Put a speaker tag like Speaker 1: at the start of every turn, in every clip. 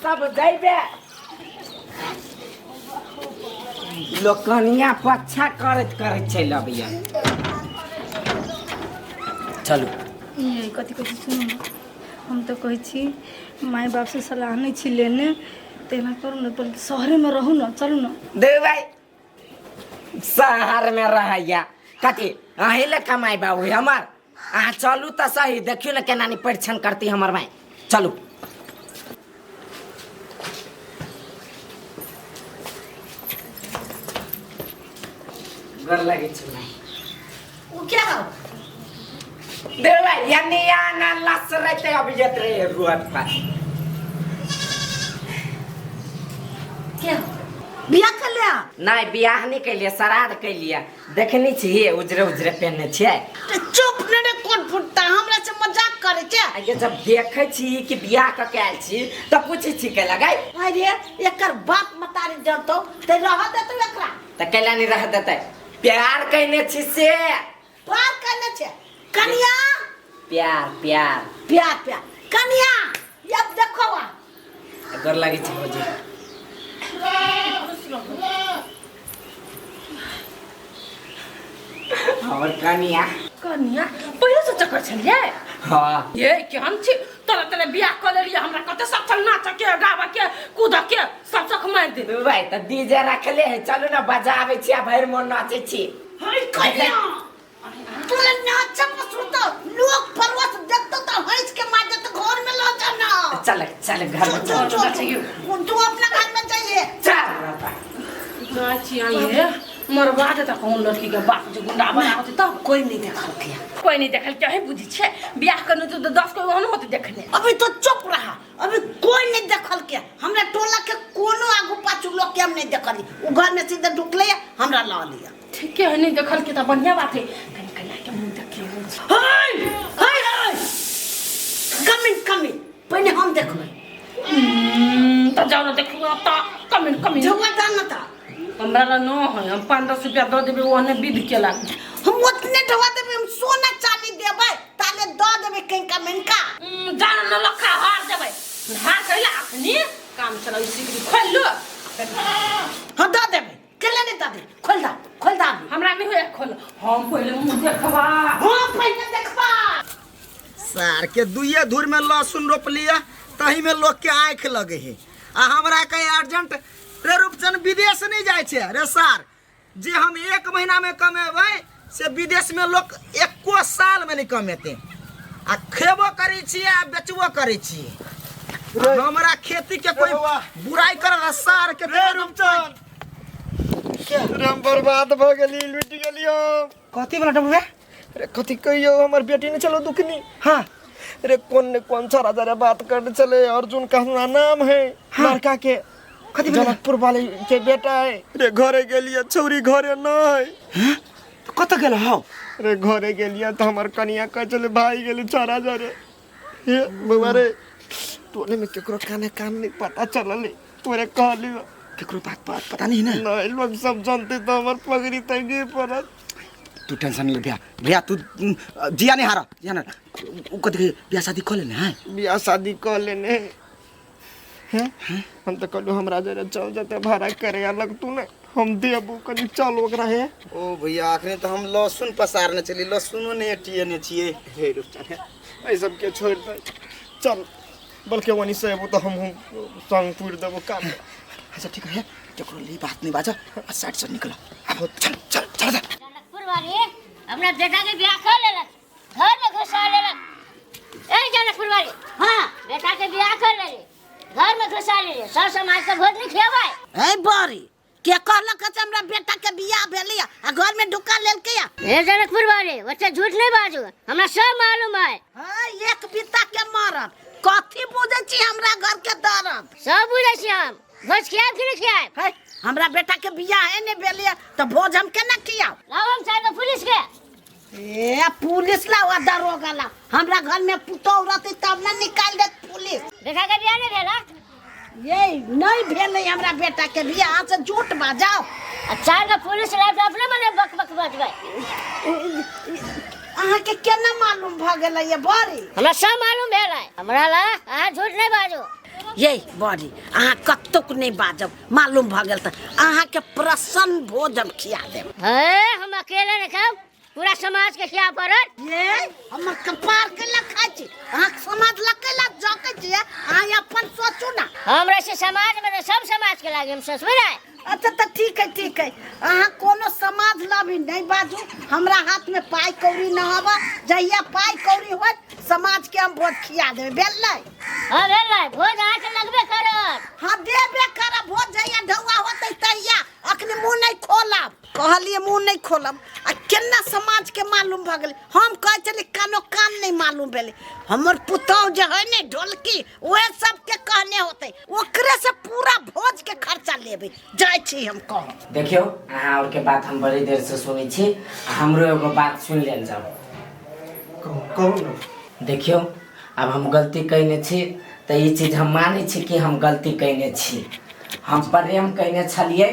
Speaker 1: सब जइबे लोकनिया पच्छा करत चल अबिया चलू
Speaker 2: कथी कथी सुनो हम तो कहै छी माय बाप से सलाह नहीं छी लेने तेना करू न पर शहर में रहू न चलू न
Speaker 1: दे भाई शहर में रहैया कथी अही ले कमाई बाबू हमार अहाँ चलू तो सही देखियो न केना परीक्षण करती हमर माई चलू घर लगे छै
Speaker 3: वो क्या हो
Speaker 1: दे भाई यानी ना लस रहते अभी जत रहे रोड पर
Speaker 3: क्या बियाह कर लिया
Speaker 1: नहीं बियाह नहीं कैलिए श्राद्ध कैलिए देखनी छिए उजरे उजरे पहनने छिए
Speaker 3: चुप ने रे कोन फुटता हमरा से मजाक करे छे
Speaker 1: आगे जब देखे छी कि बियाह क कैल छी तब पूछे छी के लगाई
Speaker 3: अरे एकर बाप मतारी जानतो ते रह देतो एकरा
Speaker 1: त कैला नहीं रह देते प्यार कहने छी से
Speaker 3: प्यार करने छे कन्या
Speaker 1: प्यार प्यार
Speaker 3: प्यार प्यार कन्या अब देखो वा
Speaker 1: घर लगे छी मुझे और कन्या
Speaker 2: कन्या पहिले से चक्कर छलिए
Speaker 1: हां
Speaker 2: ये केहन छी तोरा तने बियाह कर लेलिए हमरा कते सब चल नाच के गावा के कूद के सब सख मार दे
Speaker 1: भाई त डीजे रखले है चलू ना बजावे छी भैर मन नाचे छी
Speaker 3: हाय कन्या तोरे नाच पसुतो लोग परवत देखतो त हंस के मार देत घर में लो जाना
Speaker 1: चल चल घर में चल
Speaker 3: तू अपना घर में जाइए
Speaker 1: चल
Speaker 2: नाची आइए मरवा देता कौन लड़की के बाप जो गुंडा बना होते तब
Speaker 1: कोई नहीं देखल के
Speaker 2: कोई नहीं देखल क्या है बुझी छे बियाह करने तो 10 कोई ओहन मत देखने
Speaker 3: अभी तो चुप रहा अभी कोई नहीं देखल के हमरा टोला के कोनो आगू पाछू लोग के हम नहीं देखली उ घर में सीधे ढुकले हमरा ला लिया
Speaker 2: ठीक है नहीं देखल के त बढ़िया बात है कहीं कहीं के मुंह देखे
Speaker 3: हाय हाय हाय कमिन पहले हम देखबै
Speaker 2: तो जाओ ना देखो तो कमिन
Speaker 3: जवा दाना था
Speaker 2: हमरा ला न है हम 5-10 रुपया दे देबे ओने विध के लाग
Speaker 3: हम उतने ढवा देबे हम सोना चांदी देबै ताले द देबे कहीं का
Speaker 2: जान न लखा हार देबे हार कैला अपनी काम चला सिकरी खोल लो
Speaker 3: हां द देबे केले नहीं द दे खोल दा
Speaker 2: हमरा नहीं होय खोल हम पहले मुंह देखबा
Speaker 3: हां पहले देखबा
Speaker 4: सार के दुइये धुर में लहसुन रोप लिया तही में लोग के आंख लगे है आ हमरा कहीं अर्जेंट रे रूपचंद विदेश नहीं जाए छे रे सार जे हम 1 महीना में कमेबै से विदेश में लोग 1 साल में नहीं कमेते आ खेबो करे छी आ बेचबो करे छी हमरा खेती के कोई बुराई कर सार के
Speaker 5: रे रूपचंद क्या हम बर्बाद भ गेली लुट गेलियो
Speaker 4: कथी बोला डबुआ
Speaker 5: रे कथी कहियो हमर बेटी ने चलो दुखनी
Speaker 4: हां
Speaker 5: रे कौन सा राजा रे बात करने चले अर्जुन का नाम है लड़का के
Speaker 4: कथी
Speaker 5: जनकपुर वाले के बेटा है रे घरे गेलिए छौरी घरे नहीं
Speaker 4: हैं तो कत गेल हो
Speaker 5: रे घरे गेलिए तो हमर कनिया कह चले भाई गेली 4000 रे ये बाबा रे तोने में केकरो कान नहीं पता चलले तोरे कहली
Speaker 4: केकरो बात पता नहीं ना
Speaker 5: नहीं लोग सब जानते तो हमर पगड़ी तंगी पड़त
Speaker 4: तू टेंशन ले भैया तू जिया नहीं हारा जाना उ कथी बियाह शादी कर लेने हैं
Speaker 5: बियाह शादी कर लेने हैं हम तो कहलू हमरा जरे चल जाते भाड़ा करे अलग तू ने हम देबू कनी चल ओकरा है
Speaker 4: ओ भैया आखने तो हम लहसुन पसारने चली लहसुनो नहीं टियने छिए
Speaker 5: हे रुक चल ए सब के छोड़ दे चल बल्कि वनी से वो तो हम संग पूर देबो काम
Speaker 4: अच्छा ठीक है केकरो ले बात नहीं बाजा साइड से निकलो अब चल
Speaker 6: जनकपुर वाले अपना बेटा के ब्याह कर लेलक घर में घुसा लेलक ए जनकपुर वाले हां बेटा के ब्याह कर लेले घर में घुसा लेले सब समाज के भोज नहीं खियाबै
Speaker 3: ए बारी के कहलक कि हमरा बेटा के बियाह भेलिया आ घर में ढुका लेल के
Speaker 6: ए जनकपुर वाले ओते झूठ नहीं बाजू हमरा सब मालूम है
Speaker 3: हां एक बिता के मारब कथी बुझै छी हमरा घर के दरद
Speaker 6: सब बुझै छी हम भोज खियाब कि नहीं खियाब
Speaker 3: है हमरा बेटा के बियाह है ने भेलिया तो भोज हम केना खियाब
Speaker 6: लाओ हम चाहे पुलिस के
Speaker 3: ए पुलिस लावा दरोगा ला हमरा घर में पुतौ रहते तब ना निकाल देत पुलिस
Speaker 6: बेटा के ब्याह नहीं भेला
Speaker 3: ये नहीं भेले हमरा बेटा के बियाह से झूठ बाजाओ
Speaker 6: अच्छा ना पुलिस लाइफ अपने मने बक बजबै
Speaker 3: अहाँ के केना मालूम भ गेलै ये बारी
Speaker 6: हमरा सब मालूम भेलै हमरा ला अहाँ झूठ नहीं बाजू
Speaker 3: ये बड़ी अहाँ कतुक नहीं बाजब मालूम भ गेल त अहाँ के प्रसन्न भोजन खिया देब।
Speaker 6: हम अकेले नहीं खाओ, पूरा समाज के खिया पड़त।
Speaker 3: ये हम कपार के लखा छी, अहाँ समाज लके ला जके छी, अहाँ अपन सोचू ना।
Speaker 6: हमरा से समाज में तो सब समाज के लागे हम सोचबे ना।
Speaker 3: अच्छा तो ठीक है अहाँ कोनो समाज लाभी नहीं बाजू, हमरा हाथ में पाई कौड़ी न हवा, जहिया पाई कौड़ी होत समाज के हम भोज खिया देबे बेलै।
Speaker 6: हां बेलै भोज आके लगबे करत।
Speaker 3: हां देबे कर भोज, जहिया ढौआ होतै तहिया, अखनी मुंह नहीं खोलब, कहलिए मुंह नहीं खोलब। आ केना समाज के मालूम भ गेलै, हम कहै छली कानो कान नहीं मालूम भेलै। हमर पुतौह जे है ने ढोलकी, ओहे सब के कहने होतै, ओकरे से पूरा भोज के खर्चा लेबै। जाय छी हम कह।
Speaker 1: देखियो अहाँ और के बात हम बड़ी देर से सुनै छी, हमरो एगो बात सुन लेल जाओ।
Speaker 5: कहू।
Speaker 1: देखियो अब हम गलती कइने छी त ई चीज हम मानै छी कि हम गलती कइने छी। हम प्रेम कइने छलिए,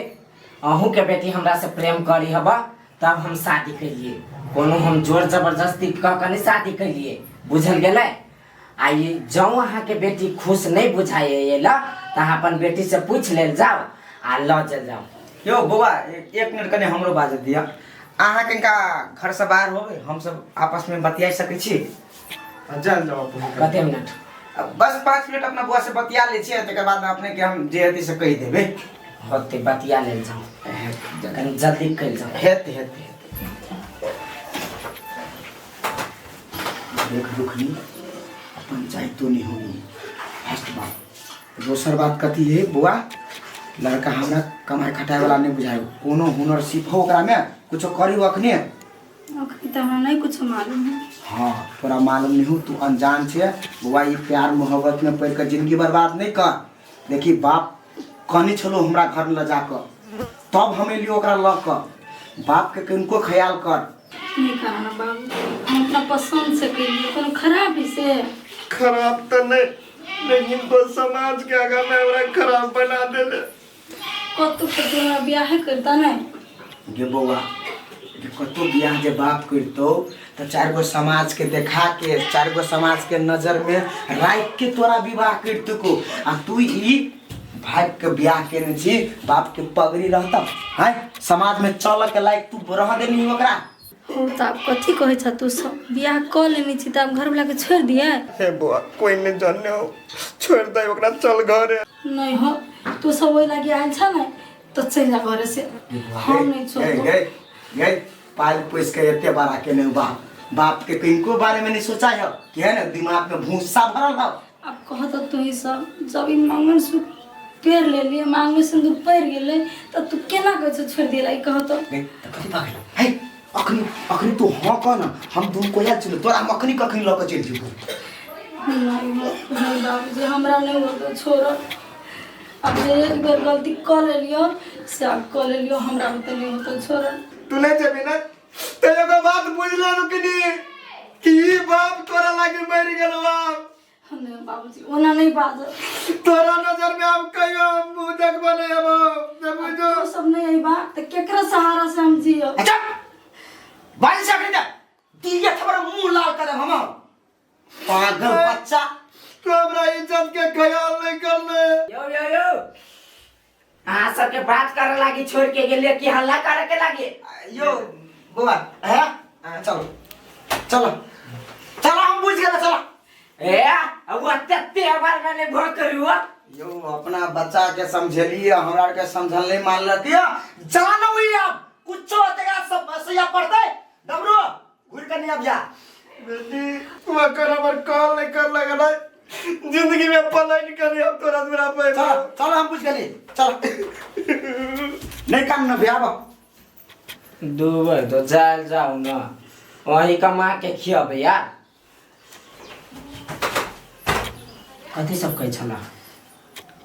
Speaker 1: अहूँ के बेटी हमरा से प्रेम करी हबा तब हम शादी करिए, कोनो हम जोर जबरदस्ती क के नहीं शादी करिए, बुझल गेलै। आ ये जाऊ अहाँ के बेटी खुश नहीं बुझाए ये ला त अहाँ अपन बेटी से पूछ लेल जाओ आ ल चल जाओ।
Speaker 7: यो बौआ एक मिनट कने हमरो बाजे दिया। अहाँ कनिका घर से बाहर होबे, हम सब आपस में बतिया सकै छी।
Speaker 5: चल जाओ
Speaker 1: कते मिनट?
Speaker 7: बस 5 मिनट अपना बुआ से बतिया ले छी, तकर बाद अपने के हम जे हेतै से कहि देबै।
Speaker 1: होते बतिया लेल जाओ, जखन जल्दी कर जाओ।
Speaker 7: हेते देख रुखनी पंचायत तो नहीं होगी फर्स्ट बात। दोसर बात कथी है बुआ, लड़का हमरा कमाई खटाई वाला नहीं बुझाए, कोनो हुनर सीखो ओकरा में कुछो करी अखने।
Speaker 2: अखनी तो हमरा नहीं कुछ मालूम है।
Speaker 7: हाँ तोरा मालूम नहीं हो, तू अनजान छे बुआ। ये प्यार मोहब्बत में पड़ कर जिंदगी बर्बाद नहीं कर। देखी बाप कहने छलो हमरा घर ले जाकर, तब हमें लियो ओकरा ल कर। बाप के किनको ख्याल कर।
Speaker 2: नहीं करना बाबू, हम अपना पसंद से करिए, कोनो खराब ही से।
Speaker 5: खराब तो नहीं, लेकिन तो समाज के आगे में हमरा खराब बना देले।
Speaker 2: कतु के तोरा ब्याह करता नहीं।
Speaker 7: गे बौआ कतो बियाह जे बाप करतो तो 4 गो समाज के देखा के, 4 गो समाज के नजर में राख के तोरा विवाह करतो को। आ तू ई भाई के ब्याह केने छी, बाप के पगड़ी रहता है, समाज में चल के लायक तू रह देनी ओकरा।
Speaker 2: ओ त आप कथी कहै छ, तू सब ब्याह क लेनी छी त अब घर वाला के छोड़ दिए।
Speaker 5: हे बुआ कोई नहीं जाने हो, छोड़ दे ओकरा, चल घरे।
Speaker 2: नहीं हो तू सब वही लगे आयल छ न तो चल जा घर से, हम नहीं छोड़ो।
Speaker 7: गई पाल पोस के एते बड़ा के नहीं बाप के किनको बारे में नहीं सोचा है कि है ना, दिमाग में भूसा भरल है।
Speaker 2: अब कह तो तू ही सब जब इन मांगन से पेड़ ले लिए, मांग में सिंदूर पड़ गेले त तू केना कह छ छोड़ दिला। ई कह तो
Speaker 7: कथी भाग है अखनी तू हाँ कह ना, हम दूर को याद चलो तोरा हम अखनी कखनी ल के चल जेबो।
Speaker 2: नहीं बाबूजी हमरा नहीं हो तो छोड़। अब जे एक बार गलती कर लियो से अब कर लियो, हमरा तो नहीं हो तो छोड़।
Speaker 5: तू नहीं जेबी ना, तेरे को बात बुझ ले रुकनी कि ई बाप तोरा लागे मर गेलो। बाप
Speaker 2: नहीं बाबूजी ओना नहीं बाज,
Speaker 5: तोरा नजर में अब कहियो मुंह देखबो नहीं अब जब जो
Speaker 2: वो सब नहीं आई बात तो केकरा सहारा से हम जियो।
Speaker 7: अच्छा बाई से अखनी दिया थबरा मुंह लाल करे हम पागल बच्चा।
Speaker 5: तू हमरा इज्जत के ख्याल नहीं कर ले।
Speaker 1: यो अहाँ सबके बात करे लागी छोड़ के गेलिए कि हल्ला करे के लागी?
Speaker 7: यो बुआ है चलो हम बुझ गेल। चलो
Speaker 1: ए अब अत्ते बार मैंने भोग करू।
Speaker 7: यो अपना बच्चा के समझलिए, हमरा के समझल नहीं मान लेती है। जानो हुई अब कुछ तेरा सब सैया पड़ता है डमरू घुर के नहीं अब जा।
Speaker 5: बेटी तू अगर हमर कॉल नहीं कर लगल जिंदगी में पलाई नहीं करी अब तोरा मेरा पे।
Speaker 7: चलो हम पूछ गली चलो नहीं काम न भ्याब
Speaker 1: दुबई तो जाओ ना, वही कमा के खियाब यार। कथी सब कहे छला?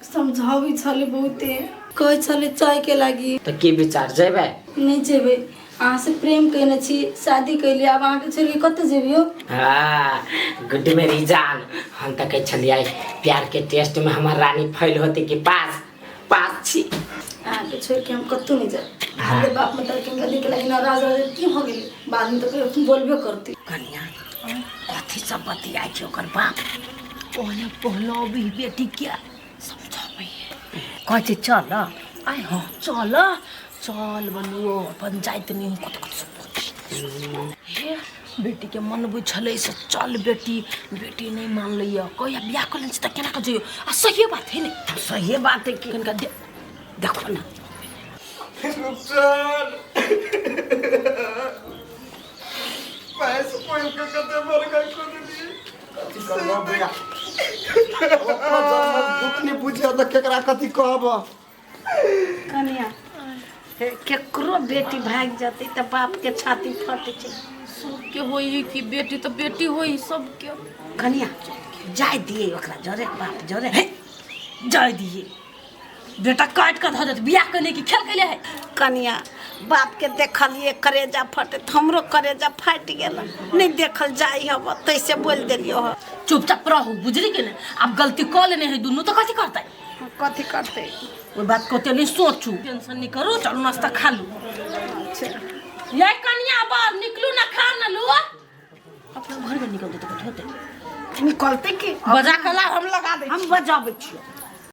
Speaker 2: समझावी छले बहुते, कहे छले चाय के लागी।
Speaker 1: तो की विचार जेबे?
Speaker 2: नहीं जेबे, अहाँ से प्रेम कने छी, शादी कैली, अब अहाँ के छोड़ के कत जेबियो?
Speaker 1: हाँ गुड मेरी जान, हम तो कहे छलिए प्यार के टेस्ट में हमार रानी फेल होती कि पास छी।
Speaker 2: अहाँ के छोड़ के हम कतौ नहीं जाए। हमरे बाप मतार के गली के लागी नाराज हो की हो गेली, बाद में तो फिर बोलबे करती।
Speaker 3: कन्या कथी सब बतियाई छै ओकर बाप? ओने पहलो भी बेटी क्या
Speaker 8: कहै छै चल आइ हाँ चल चल बलुओ पंचायत नहीं कत कत सब हे बेटी के मन बुझले से चल बेटी बेटी नहीं मान लिया कहिया बियाह कर लेछ त केना क जइयो आ सही बात है नहीं
Speaker 3: सही बात है कि
Speaker 8: कनका
Speaker 3: देखो ना
Speaker 5: रुपचन पैसे कोई के कते मर गई को दी
Speaker 4: कथी करबा भैया ओ जब दुख नहीं बुझिया त केकरा कथी कहब
Speaker 3: कन्या केकरो बेटी भाग जाती त बाप के छाती फटे छै
Speaker 8: सबके होई कि बेटी तो बेटी होई सबके
Speaker 3: कन्या जाय दिए ओकरा जरे बाप जरे
Speaker 8: जाय दिए बेटा काट कर धऽ देत बियाह करने की खेल कैले है
Speaker 3: कन्या बाप के देखलिए करेजा फटे त हमरो करेजा फाट गेल नहीं देखल जाई हब तैसे बोल देलियो ह
Speaker 8: चुपचाप रहू बुझली कि नहीं अब गलती कर लेने है दोनों तो कथी करते
Speaker 3: कथी करते
Speaker 8: वो बात को तेली सोचू टेंशन नहीं करो चलो नाश्ता खा लो ये कन्या बाहर निकलू ना खा ना लो अपना घर में निकल दे तो होते
Speaker 3: निकलते की
Speaker 8: बजा कला हम लगा दे
Speaker 3: हम बजाबै छियो